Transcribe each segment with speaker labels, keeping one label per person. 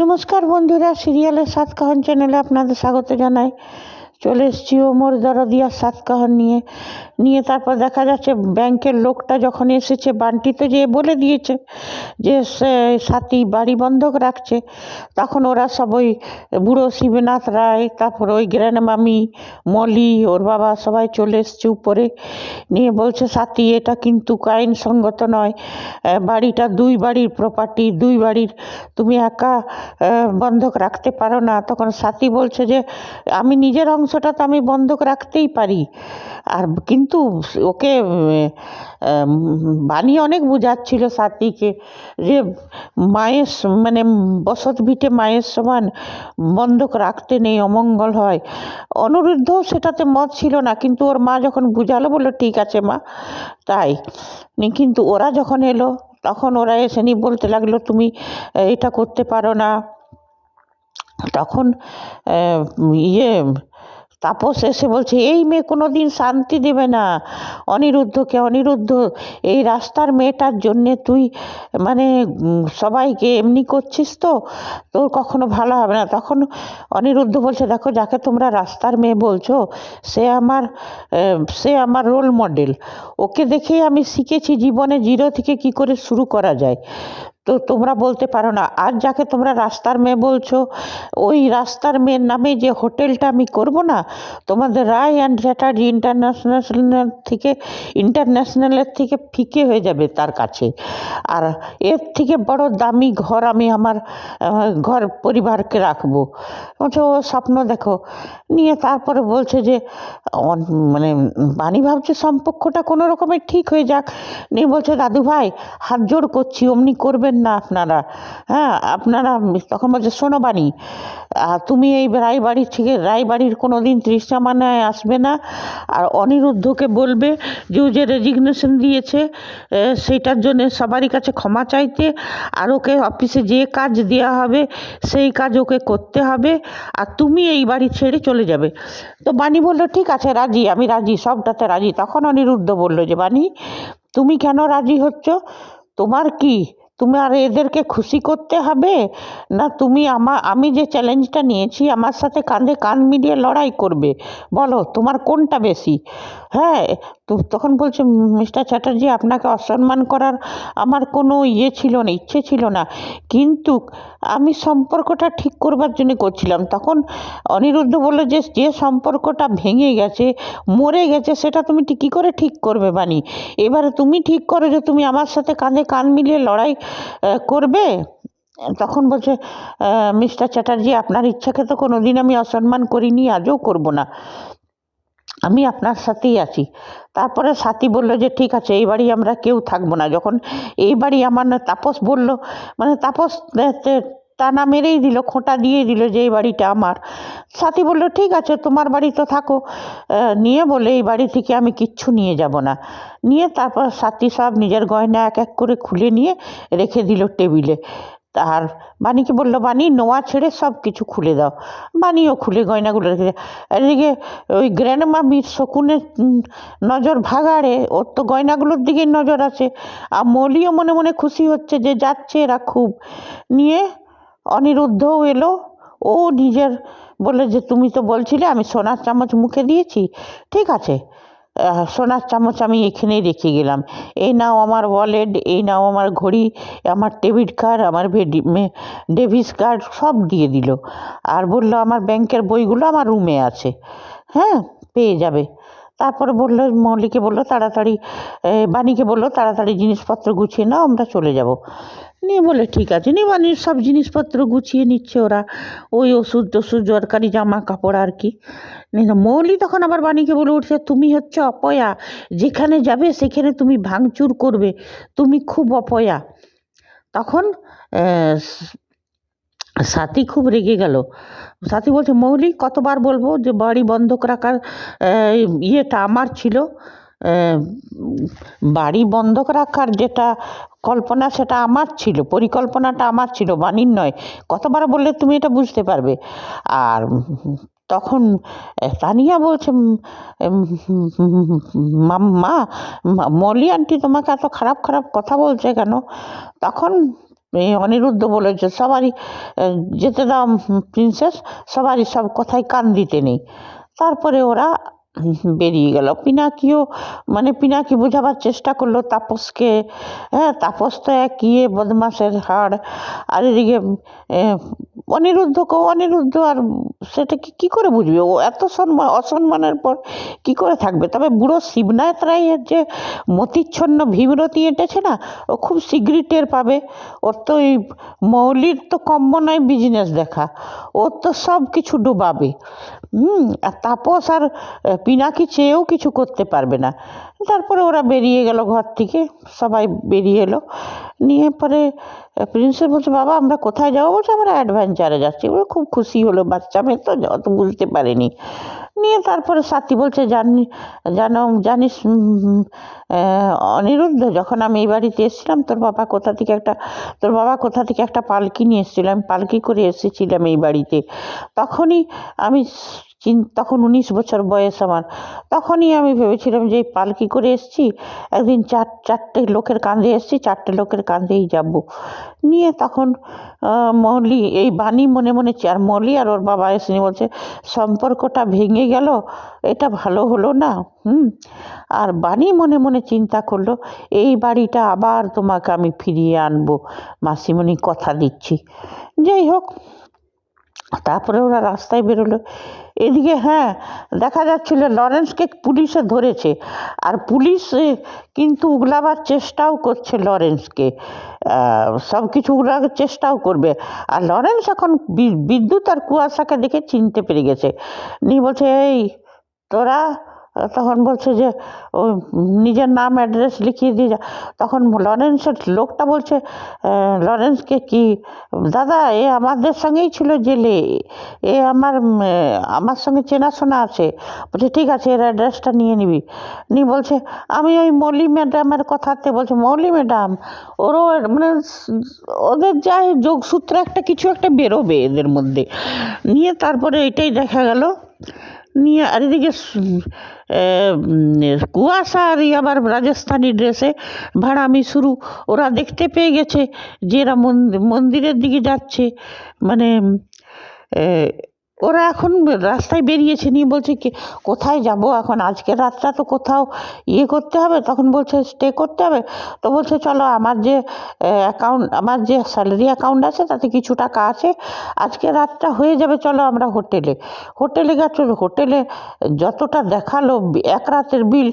Speaker 1: নমস্কার বন্ধুরা, সিরিয়ালের সাতকাহন চ্যানেলে আপনাদের স্বাগত জানাই। চলে এসেছি ওমর দরদিয়ার সাতকাহন নিয়ে নিয়ে তারপর দেখা যাচ্ছে ব্যাংকের লোকটা যখন এসেছে, বান্টি তো যে বলে দিয়েছে যে সে সাথী বাড়ি বন্ধক রাখছে, তখন ওরা সব ওই বুড়ো শিবনাথ রায়, তারপর ওই গ্র্যান্ড মামি মলি, ওর বাবা সবাই চলে এসছে উপরে, নিয়ে বলছে সাথী এটা কিন্তু আইনসঙ্গত নয়, বাড়িটা দুই বাড়ির প্রপার্টি, দুই বাড়ির, তুমি একা বন্ধক রাখতে পারো না। তখন সাথী বলছে যে আমি নিজের অংশটা তো আমি বন্ধক রাখতেই পারি, আর কিন্তু ওকে বাণী অনেক বোঝাচ্ছিল সাথীকে যে মায়ের মানে বসত ভিটে মায়ের সমান বন্ধক রাখতে নেই, অমঙ্গল হয়। অনিরুদ্ধও সেটাতে মত ছিল না, কিন্তু ওর মা যখন বুঝালো বললো ঠিক আছে মা, তাই। কিন্তু ওরা যখন এলো তখন ওরা এসে নি বলতে লাগলো তুমি এটা করতে পারো না। তখন ইয়ে তাপস এসে বলছে এই মেয়ে কোনো দিন শান্তি দেবে না অনিরুদ্ধকে। অনিরুদ্ধ, এই রাস্তার মেয়েটার জন্যে তুই মানে সবাইকে এমনি করছিস, তো তোর কখনো ভালো হবে না। তখন অনিরুদ্ধ বলছে দেখো, যাকে তোমরা রাস্তার মেয়ে বলছো সে আমার রোল মডেল, ওকে দেখেই আমি শিখেছি জীবনে জিরো থেকে কি করে শুরু করা যায়। তো তোমরা বলতে পারো না। আর যাকে তোমরা রাস্তার মেয়ে বলছো, ওই রাস্তার মেয়ের নামে যে হোটেলটা আমি করব না, তোমাদের রায় অ্যান্ড চ্যাটার্জি ইন্টারন্যাশনালের থেকে ফিকে হয়ে যাবে তার কাছে। আর এর থেকে বড় দামি ঘর আমি আমার ঘর পরিবারকে রাখবো। বলছে ও স্বপ্ন দেখো। নিয়ে তারপরে বলছে যে মানে বাণী ভাবছে সম্পর্কটা কোনো রকমের ঠিক হয়ে যাক। নিয়ে বলছে দাদু ভাই হাত জোড় করছি, অমনি করবেন না আপনারা, হ্যাঁ আপনারা। তখন বলছে শোনো বাণী, তুমি এই রায়বাড়ির কোনো দিন ত্রিশামানায় আসবে না, আর অনিরুদ্ধকে বলবে যে ও যে রেজিগনেশন দিয়েছে সেইটার জন্য সবারই কাছে ক্ষমা চাইতে, আর ওকে অফিসে যে কাজ দেওয়া হবে সেই কাজ ওকে করতে হবে, আর তুমি এই বাড়ি ছেড়ে চলে যাবে। তো বাণী বললো ঠিক আছে রাজি, আমি রাজি, সবটাতে রাজি। তখন অনিরুদ্ধ বললো যে বাণী তুমি কেন রাজি হচ্ছ? তোমার কি, তোমার এদেরকে খুশি করতে হবে, না তুমি আমি যে চ্যালেঞ্জটা নিয়েছি আমার সাথে কাঁধে কাঁধ মিলিয়ে লড়াই করবে? বলো তোমার কোনটা বেশি? হ্যাঁ। তো তখন বলছে মিস্টার চ্যাটার্জি আপনাকে অসম্মান করার আমার কোনো ইচ্ছে ছিল না, কিন্তু আমি সম্পর্কটা ঠিক করবার জন্য করছিলাম। তখন অনিরুদ্ধ বলল যে যে সম্পর্কটা ভেঙে গেছে, মরে গেছে, সেটা তুমি কী করে ঠিক করবে বাণী? এবারে তুমি ঠিক করো যে তুমি আমার সাথে কাঁধে কাঁধ মিলিয়ে লড়াই করবে। তখন বলছে মিস্টার চ্যাটার্জি আপনার ইচ্ছাকে তো কোনো দিন আমি অসম্মান করিনি, আজও করব না, আমি আপনার সাথেই আছি। তারপরে সাথী বলল যে ঠিক আছে এই বাড়ি আমরা কেউ থাকবো না। যখন এই বাড়ি আমার তাপস বলল, মানে তাপস টানা মেরেই দিল, খোঁটা দিয়ে দিল যে এই বাড়িটা আমার। সাথী বলল ঠিক আছে তোমার বাড়ি তো থাকো। নিয়ে বলে এই বাড়ি থেকে আমি কিচ্ছু নিয়ে যাব না। নিয়ে তারপর সাথী সব নিজের গয়না এক এক করে খুলে নিয়ে রেখে দিল টেবিলে। আর বাণীকে বললো বাণী নোয়া ছেড়ে সব কিছু খুলে দাও। বাণীও খুলে গয়নাগুলো রেখে দেয়। এদিকে ওই গ্র্যান্ডমামির শকুনের নজর ভাগাড়ে, ওর তো গয়নাগুলোর দিকেই নজর আছে। আর মলিও মনে মনে খুশি হচ্ছে যে যাচ্ছে এরা খুব। নিয়ে অনিরুদ্ধও এলো, ও নিজের বলে যে তুমি তো বলছিলে আমি সোনার চামচ মুখে দিয়েছি, ঠিক আছে সোনার চামচ আমি এখানেই রেখে গেলাম, এই নাও আমার ওয়ালেট, এই নাও আমার ঘড়ি, আমার ডেবিট কার্ড, আমার ডেবিট কার্ড সব দিয়ে দিল। আর বললো আমার ব্যাংকের বইগুলো আমার রুমে আছে, হ্যাঁ পেয়ে যাবে। তারপরে বললো মৌলিকে বললো তাড়াতাড়ি, বাণীকে বললো তাড়াতাড়ি জিনিসপত্র গুছিয়ে নাও আমরা চলে যাব। নিয়ে বলে ঠিক আছে। নিয়ে বাণীর সব জিনিসপত্র গুছিয়ে নিচ্ছে ওরা, ওই ওষুধ টষুধ দরকারি জামা কাপড় আর কি। মৌলি তখন আবার বাণীকে বলে উঠছে তুমি হচ্ছে অপয়া, যেখানে যাবে সেখানে তুমি ভাঙচুর করবে, তুমি খুব অপয়া। তখন সাথী খুব রেগে গেল। সাথী বলছে মৌলি কতবার বলবো যে বাড়ি বন্ধক রাখার ইয়েটা আমার ছিল, বাড়ি বন্ধক রাখার যেটা কল্পনা সেটা আমার ছিল, পরিকল্পনাটা আমার ছিল, বাণীর নয়। কতবার বললে তুমি এটা বুঝতে পারবে? আর তখন তানিয়া বলছে মা, মলি আন্টি তোমাকে এত খারাপ খারাপ কথা বলছে কেন? তখন এই অনিরুদ্ধ বলেছে সবারই যেতে দাও প্রিন্সেস, সবারই সব কথায় কান দিতে নেই। তারপরে ওরা বেরিয়ে গেল। পিনাকিও মানে পিনাকি বোঝাবার চেষ্টা করলো তাপসকে। হ্যাঁ, তাপস তো এক ইয়ে বদমাসের হাড়। আর এদিকে অনিরুদ্ধ আর সেটা কি করে বুঝবে? ও এত অসম্মানের পর কি করে থাকবে? তবে বুড়ো শিবনাথ রায়ের যে মতিচ্ছন্ন ভীমরতি এঁটেছে না, ও খুব শীঘ্রই টের পাবে। ওর তো এই মৌলির তো কম্ম নয় বিজনেস দেখা, ওর তো সব কিছু ডুবাবে। আর তাপস আর পিনাকি চেয়েও কিছু করতে পারবে না। তারপরে ওরা বেরিয়ে গেল ঘর থেকে, সবাই বেরিয়ে এলো। নিয়ে পরে প্রিন্সেস বলছে, বাবা আমরা কোথায় যাবো? বলছে আমরা অ্যাডভেঞ্চারে যাচ্ছি। ওরা খুব খুশি হলো, বাচ্চা মেয়ে তো অত বুঝতে পারেনি। নিয়ে তারপরে সাথী বলছে, জানিস অনিরুদ্ধ, যখন আমি এই বাড়িতে এসেছিলাম তোর বাবা কোথা থেকে একটা পালকি নিয়ে এসেছিল, আমি পালকি করে এসেছিলাম এই বাড়িতে। তখনই আমি তখন 19 বছর বয়স আমার। তখনই আমি ভেবেছিলাম যে এই পালকি করে এসেছি, একদিন চারটে লোকের কাঁধে এসেছি, চারটে লোকের কাঁধেই যাব। নিয়ে তখন মৌলি এই বাণী মনে মনে আর মৌলি আর ওর বাবা এসে বলছে, সম্পর্কটা ভেঙে গেল, এটা ভালো হলো না। আর বাণী মনে মনে চিন্তা করলো, এই বাড়িটা আবার তোমাকে আমি ফিরিয়ে আনবো, মাসিমণি কথা দিচ্ছি। যাই হোক, তারপরে ওরা রাস্তায় বেরোলো। এদিকে হ্যাঁ, দেখা যাচ্ছিল লরেন্সকে পুলিশে ধরেছে, আর পুলিশ কিন্তু উগলাবার চেষ্টাও করছে লরেন্সকে, সব কিছু উগলাবার চেষ্টাও করবে। আর লরেন্স এখন বিদ্যুৎ আর কুয়াশাকে দেখে চিনতে পেরে গেছে। নিয়ে বলছে, এই তোরা, তখন বলছে যে ও নিজের নাম অ্যাড্রেস লিখিয়ে দিয়ে যা। তখন লরেন্সের লোকটা বলছে লরেন্সকে, কি দাদা, এ আমাদের সঙ্গেই ছিল জেলে, এ আমার সঙ্গে চেনাশোনা আছে। বলছে ঠিক আছে, এর অ্যাড্রেসটা নিয়ে নিবি। নিয়ে বলছে, আমি ওই মৌলি ম্যাডামের কথাতে, বলছে মৌলি ম্যাডাম, ওরও মানে ওদের যাই যোগসূত্রে কিছু একটা বেরোবে এদের মধ্যে। নিয়ে তারপরে এটাই দেখা গেল। নিয়ে আর এদিকে কুয়াশা আর আবার রাজস্থানি ড্রেসে ভাড়ামি শুরু। ওরা দেখতে পেয়ে গেছে যে এরা মন্দিরের দিকে যাচ্ছে, মানে ওরা এখন রাস্তায় বেরিয়েছে। নিয়ে বলছে কি কোথায় যাব এখন, আজকের রাতটা তো কোথাও করতে হবে। তখন বলছে স্টে করতে হবে। তো বলছে চলো, আমার যে স্যালারি অ্যাকাউন্ট আছে তাতে কিছু টাকা আছে, আজকে রাতটা হয়ে যাবে, চলো আমরা হোটেলে গেছো। হোটেলে যতটা দেখালো এক রাতের বিল,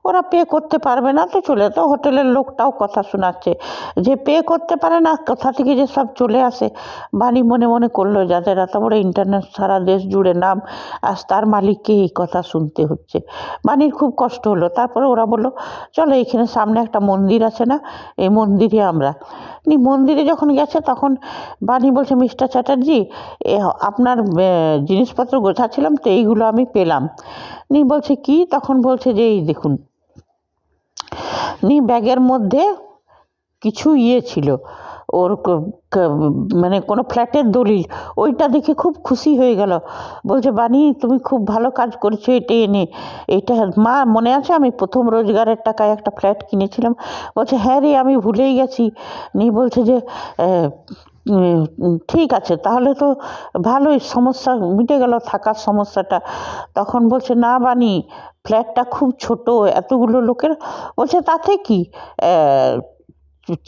Speaker 1: ওরা পে করতে পারবে না। তো তো হোটেলের লোকটাও কথা শোনাচ্ছে যে পে করতে পারে না, কোথা থেকে যে সব চলে আসে। বাণী মনে মনে করলো, যাদের এত বড় ইন্টারনেট সারা দেশ জুড়ে নাম, আজ তার মালিককে এই কথা শুনতে হচ্ছে। বাণীর খুব কষ্ট হলো। তারপরে ওরা বললো, চলো এখানে সামনে একটা মন্দির আছে না, এই মন্দিরে আমরা। মন্দিরে যখন গেছে তখন বাণী বলছে, মিস্টার চ্যাটার্জি, আপনার জিনিসপত্র গোছাচ্ছিলাম তো এইগুলো আমি পেলাম। বলছে কি? তখন বলছে যে এই দেখুন। ব্যাগের মধ্যে কিছু ছিল, ওর মানে কোনো ফ্ল্যাটের দলিল। ওইটা দেখে খুব খুশি হয়ে গেল। বলছে, বাণী তুমি খুব ভালো কাজ করেছো এটা এনে। এটা মা মনে আছে আমি প্রথম রোজগারের টাকায় একটা ফ্ল্যাট কিনেছিলাম? বলছে, হ্যাঁ রে, আমি ভুলেই গেছি। বলছে যে ঠিক আছে, তাহলে তো ভালোই, সমস্যা মিটে গেল, থাকার সমস্যাটা। তখন বলছে, না বাণী, ফ্ল্যাটটা খুব ছোট, এতগুলো লোকের। বলছে তাতে কি,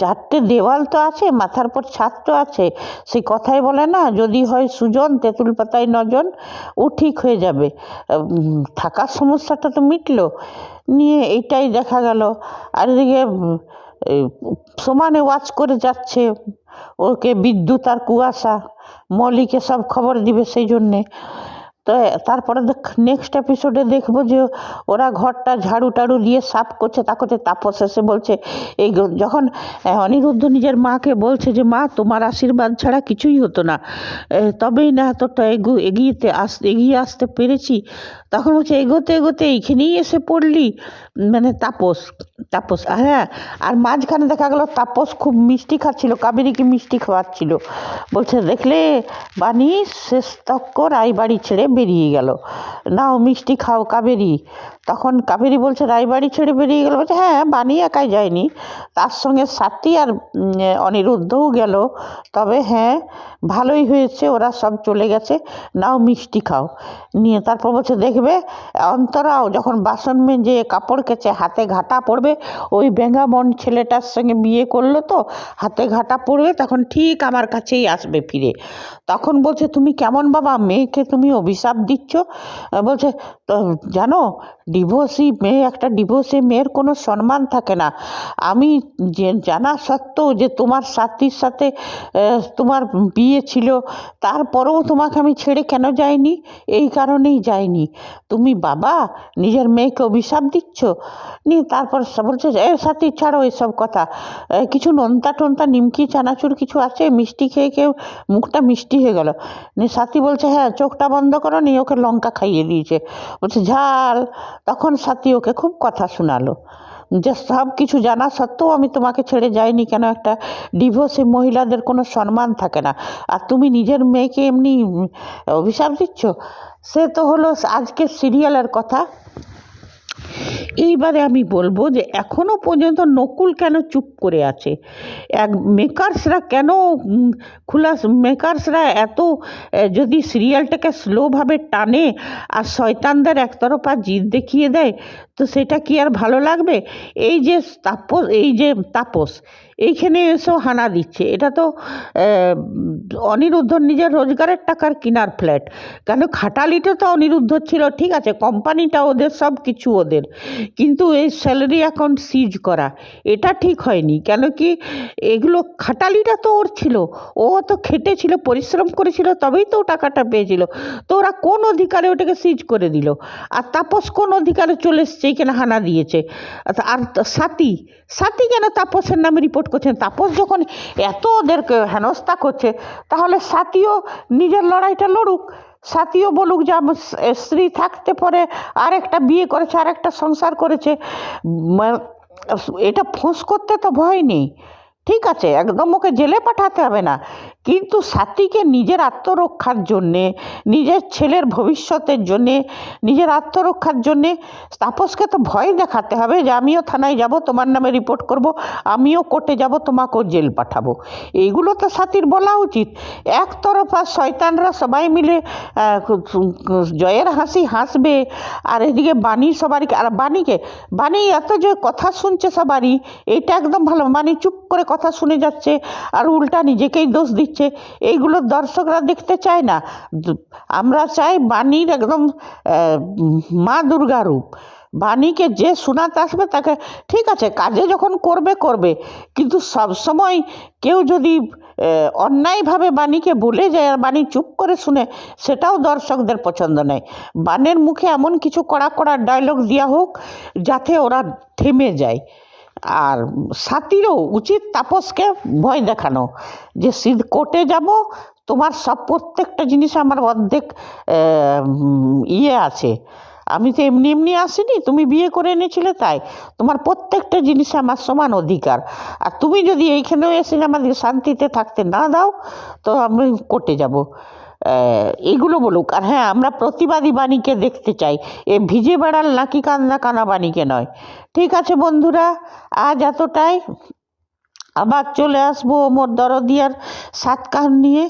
Speaker 1: চারটে দেওয়াল তো আছে, মাথার পর ছাদ তো আছে। সেই কথাই বলে না, যদি হয় সুজন, তেঁতুল পাতায় নজন, ও ঠিক হয়ে যাবে। থাকার সমস্যাটা তো মিটলো। এইটাই দেখা গেল। আর এদিকে সমানে ওয়াচ করে যাচ্ছে ওকে বিদ্যুৎ আর কুয়াশা, মৌলিকে সব খবর দিবে সেই জন্যে। তো তারপরে নেক্সট এপিসোডে দেখবো যে ওরা ঘরটা ঝাড়ু টাড়ু দিয়ে সাফ করছে। তারপরে তাপস এসে বলছে, এই যখন অনিরুদ্ধ নিজের মাকে বলছে যে মা, তোমার আশীর্বাদ ছাড়া কিছুই হতো না, তবেই না এতটা এগিয়ে আসতে পেরেছি। তখন বলছে, এগোতে এগোতে এইখানেই এসে পড়লি, মানে তাপস হ্যাঁ। আর মাঝখানে দেখা গেল তাপস খুব মিষ্টি খাচ্ছিল, কাবেরীকে মিষ্টি খাওয়াচ্ছিল। বলছে, দেখলে বাণী, শেষ তক্কর এই বাড়ি ছেড়ে বেরিয়ে গেল, নাও মিষ্টি খাও কাবেরী। তখন কাবেরী বলছে রায়বাড়ি ছেড়ে বেরিয়ে গেল, বলছে হ্যাঁ বানি একাই যায়নি, তার সঙ্গে সাথী আর অনিরুদ্ধও গেল, তবে হ্যাঁ ভালোই হয়েছে ওরা সব চলে গেছে, নাও মিষ্টি খাও। নিয়ে তারপর বলছে দেখবে অন্তরাও যখন বাসন মেজে কাপড় কেচে হাতে ঘাটা পড়বে, ওই বেঙ্গামন ছেলেটার সঙ্গে বিয়ে করলো তো হাতে ঘাটা পড়বে, তখন ঠিক আমার কাছেই আসবে ফিরে। তখন বলছে তুমি কেমন বাবা, মেয়েকে তুমি অভিশাপ দিচ্ছ? বলছে তো জানো ডিভোর্সি মেয়ে, একটা ডিভোর্সি মেয়ের কোনো সম্মান থাকে না। আমি যে জানা সত্ত্বেও যে তোমার সাথীর সাথে তোমার বিয়ে ছিল, তারপরেও তোমাকে আমি ছেড়ে কেন যাইনি? এই কারণেই যাইনি। তুমি বাবা নিজের মেয়েকে অভিশাপ দিচ্ছ। নিয়ে তারপর বলছে এ সাথী ছাড়ো এসব কথা, কিছু নোনতা টোনতা নিমকি চানাচুর কিছু আছে, মিষ্টি খেয়ে খেয়ে মুখটা মিষ্টি হয়ে গেল। নিয়ে সাথী বলছে হ্যাঁ চোখটা বন্ধ করো, নিয়ে ওকে লঙ্কা খাইয়ে দিয়েছে, বলছে ঝাল। তখন সাথী ওকে খুব কথা শোনালো যে সব কিছু জানা সত্ত্বেও আমি তোমাকে ছেড়ে যাইনি কেন, একটা ডিভোর্সি মহিলাদের কোনো সম্মান থাকে না, আর তুমি নিজের মেয়েকে এমনি অভিশাপ দিচ্ছ। সে তো হলো আজকের সিরিয়ালের কথা। এইবারে আমি বলবো যে এখনো পর্যন্ত নকুল কেন চুপ করে আছে, মেকার্সরা কেন মেকার্সরা এত যদি সিরিয়ালটাকে স্লোভাবে টানে আর শয়তানদের একতরফা জিদ দেখিয়ে দেয়, তো সেটা কি আর ভালো লাগবে? এই যে তাপস এইখানে এসেও হানা দিচ্ছে, এটা তো অনিরুদ্ধ নিজের রোজগারের টাকার কিনার ফ্ল্যাট। কেন খাটালিটা তো অনিরুদ্ধ ছিল, ঠিক আছে কোম্পানিটা ওদের, সব কিছু ওদের, কিন্তু এই স্যালারি অ্যাকাউন্ট সিজ করা এটা ঠিক হয়নি। কেন কি এগুলো খাটালিটা তো ওর ছিল, ও তো খেটেছিল পরিশ্রম করেছিল তবেই তো ও টাকাটা পেয়েছিল, তো ওরা কোন অধিকারে ওটাকে সিজ করে দিল? আর তাপস কোন অধিকারে চলে এসছে এখানে হানা দিয়েছে? আর সাথী সাথী কেন তাপসের নামে রিপোর্ট করছেন? তাপস যখন এত ওদেরকে হেনস্থা করছে, তাহলে সাথীও নিজের লড়াইটা লড়ুক, সাথীও বলুক যে আমার স্ত্রী থাকতে পরে আরেকটা বিয়ে করেছে, আরেকটা সংসার করেছে, এটা ফোঁস করতে তো ভয় নেই, ঠিক আছে একদম ওকে জেলে পাঠাতে হবে না, কিন্তু সাথীকে নিজের আত্মরক্ষার জন্যে, নিজের ছেলের ভবিষ্যতের জন্যে, নিজের আত্মরক্ষার জন্যে তাপসকে তো ভয় দেখাতে হবে যে আমিও থানায় যাব, তোমার নামে রিপোর্ট করব, আমিও কোর্টে যাব, তোমাকেও জেল পাঠাবো। এইগুলো তো সাথীর বলা উচিত। একতরফা শয়তানরা সবাই মিলে জয়ের হাসি হাসবে, আর এদিকে বাণী সবারই, আর বাণী এত যে কথা শুনছে সবারই, এইটা একদম ভালো, বাণী চুপ করে কথা শুনে যাচ্ছে আর উল্টা নিজেকেই দোষ দিচ্ছে। এইগুলো দর্শকরা দেখতে চায় না। আমরা চাই বাণীর একদম মা দুর্গা রূপ। বাণীকে যে শোনাতে আসবে তাকে, ঠিক আছে কাজে যখন করবে করবে, কিন্তু সব সময় কেউ যদি অন্যায়ভাবে বাণীকে বলে যায় আর বাণী চুপ করে শুনে, সেটাও দর্শকদের পছন্দ নয়। বাণীর মুখে এমন কিছু কড়া কড়া ডায়লগ দেওয়া হোক যাতে ওরা থেমে যায়। আর সাথীরও উচিত তাপসকে ভয় দেখানো যে কোর্টে যাব, তোমার সব প্রত্যেকটা জিনিস আমার অর্ধেক আছে, আমি তো এমনি এমনি আসিনি, তুমি বিয়ে করে এনেছিলে, তাই তোমার প্রত্যেকটা জিনিসে আমার সমান অধিকার, আর তুমি যদি এইখানেও এসে আমাদের শান্তিতে থাকতে না দাও তো আমি কোর্টে যাব। এইগুলো বলুক। আর হ্যাঁ আমরা প্রতিবাদী বাণীকে দেখতে চাই, এ ভিজে বেড়াল নাকি কান্না কানা বাণীকে নয়। ঠিক আছে বন্ধুরা, আজ এতটাই, আবার চলে আসবো ওমর দরদিয়ার 7 কান নিয়ে।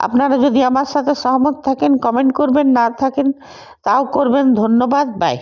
Speaker 1: আপনারা যদি আমার সাথে সহমত থাকেন কমেন্ট করবেন, না থাকেন তাও করবেন। ধন্যবাদ, বাই।